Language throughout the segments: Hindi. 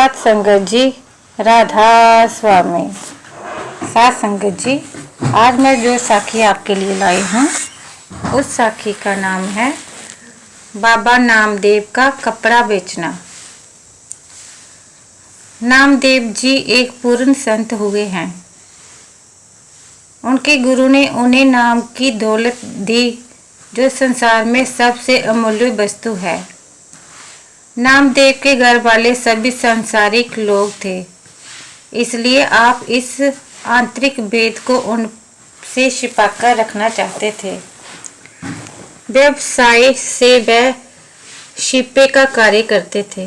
साथ संगत जी, राधा स्वामी। साथ संगत जी, आज मैं जो साखी आपके लिए लाई हूँ उस साखी का नाम है बाबा नामदेव का कपड़ा बेचना। नामदेव जी एक पूर्ण संत हुए हैं। उनके गुरु ने उन्हें नाम की दौलत दी जो संसार में सबसे अमूल्य वस्तु है। नामदेव के घर वाले सभी सांसारिक लोग थे, इसलिए आप इस आंतरिक भेद को उनसे छिपाकर रखना चाहते थे। व्यवसाय से वह शिपे का कार्य करते थे।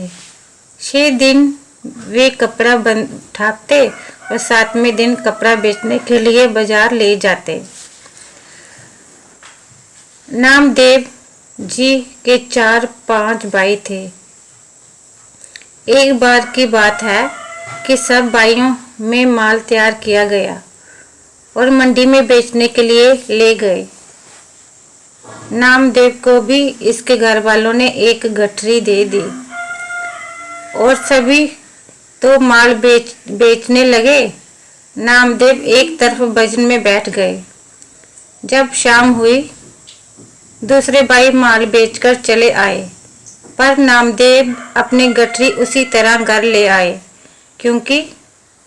6 दिन वे कपड़ा ढाकते और 7वें दिन कपड़ा बेचने के लिए बाजार ले जाते। नामदेव जी के 4-5 भाई थे। एक बार की बात है कि सब भाइयों में माल तैयार किया गया और मंडी में बेचने के लिए ले गए। नामदेव को भी इसके घर वालों ने एक गठरी दे दी और सभी तो माल बेचने लगे। नामदेव एक तरफ भजन में बैठ गए। जब शाम हुई, दूसरे भाई माल बेचकर चले आए, पर नामदेव अपनी गठरी उसी तरह घर ले आए, क्योंकि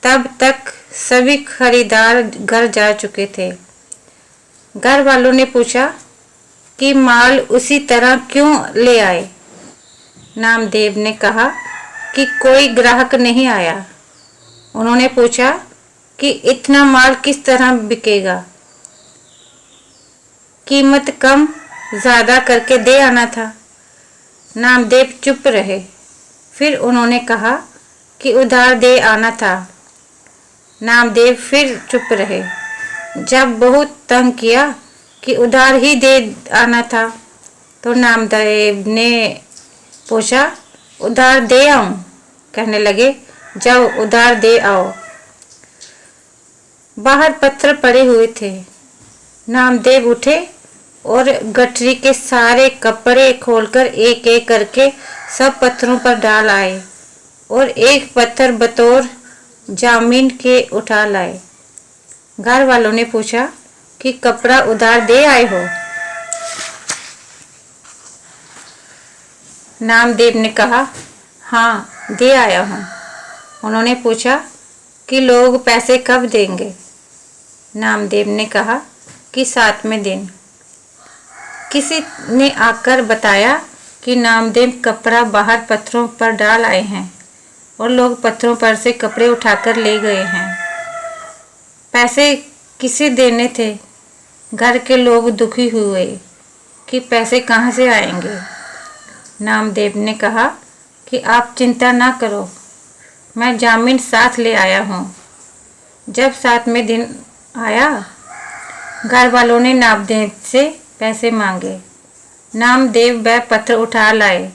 तब तक सभी खरीदार घर जा चुके थे। घर वालों ने पूछा कि माल उसी तरह क्यों ले आए। नामदेव ने कहा कि कोई ग्राहक नहीं आया। उन्होंने पूछा कि इतना माल किस तरह बिकेगा, कीमत कम ज़्यादा करके दे आना था। नामदेव चुप रहे। फिर उन्होंने कहा कि उधार दे आना था। नामदेव फिर चुप रहे। जब बहुत तंग किया कि उधार ही दे आना था, तो नामदेव ने पूछा, उधार दे आऊं? कहने लगे, जाओ उधार दे आओ। बाहर पत्थर पड़े हुए थे। नामदेव उठे और गठरी के सारे कपड़े खोलकर एक एक करके सब पत्थरों पर डाल आए और एक पत्थर बतौर जामीन के उठा लाए। घर वालों ने पूछा कि कपड़ा उधार दे आए हो? नामदेव ने कहा, हाँ दे आया हूँ। उन्होंने पूछा कि लोग पैसे कब देंगे? नामदेव ने कहा कि 7वें दिन। किसी ने आकर बताया कि नामदेव कपड़ा बाहर पत्थरों पर डाल आए हैं और लोग पत्थरों पर से कपड़े उठाकर ले गए हैं। पैसे किसे देने थे? घर के लोग दुखी हुए कि पैसे कहाँ से आएंगे। नामदेव ने कहा कि आप चिंता ना करो, मैं जामीन साथ ले आया हूँ। जब 7वें दिन आया, घर वालों ने नामदेव से पैसे मांगे। नामदेव वह पत्थर उठा लाए।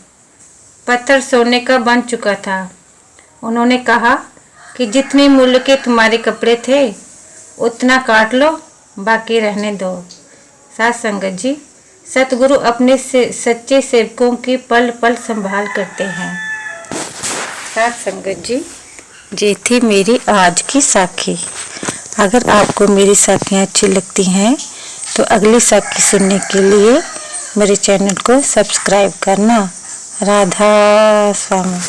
पत्थर सोने का बन चुका था। उन्होंने कहा कि जितने मूल्य के तुम्हारे कपड़े थे उतना काट लो, बाकी रहने दो। साथ संगत जी, सतगुरु अपने सच्चे सेवकों की पल पल संभाल करते हैं। साथ संगत जी, ये थी मेरी आज की साखी। अगर आपको मेरी साखियाँ अच्छी लगती हैं तो अगली साखी सुनने के लिए मेरे चैनल को सब्सक्राइब करना। राधा स्वामी।